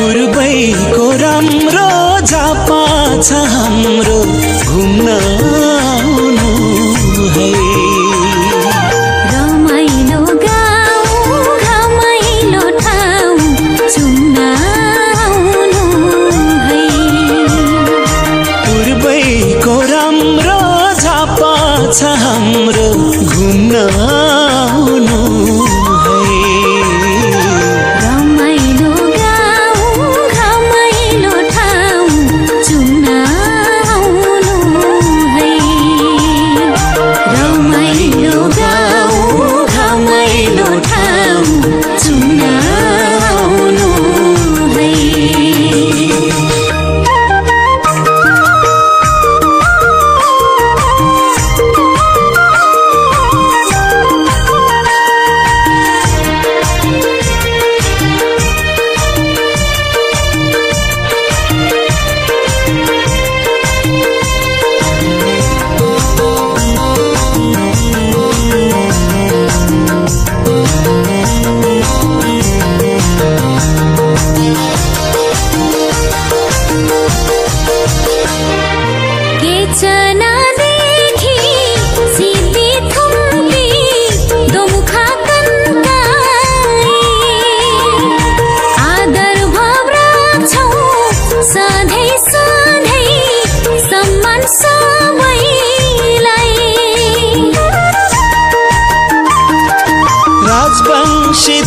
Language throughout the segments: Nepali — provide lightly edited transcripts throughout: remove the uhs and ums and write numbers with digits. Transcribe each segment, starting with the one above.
पूर्वैको राम्रो झापा छ हाम्रो घुम्न आउनु है। रमाइलो गाउँ घमाइलो ठाउँ चुम्न आउनु है। पूर्वैको राम्रो झापा छ हाम्रो घुम्न आउनु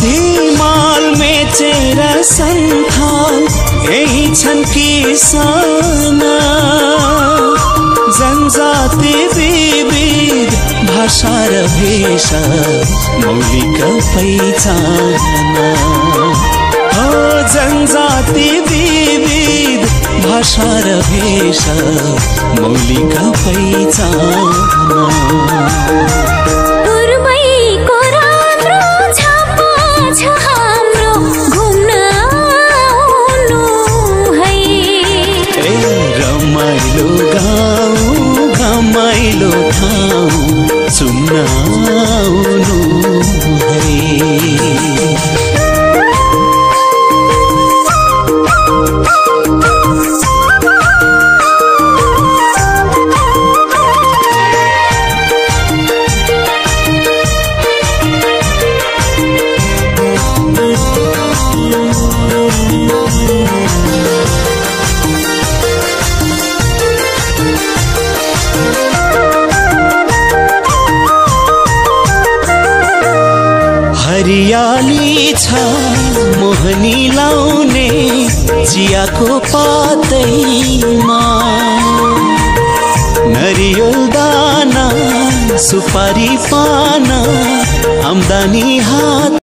धिमाल मेचेर सन्थाल यही छन् किसाना। जनजाति विविध भाषा र भेषा मौलिक पहिचान। हो जनजाति विविध भाषा र भेषा मौलिक पहिचान। रमाइलो गाउँ घमाइलो ठाउँ चुम्न आउनु है। हरियाली छ मोहनी लाउने चियाको पातैमा। नरिवल दाना सुपारी पाना आम्दानी हात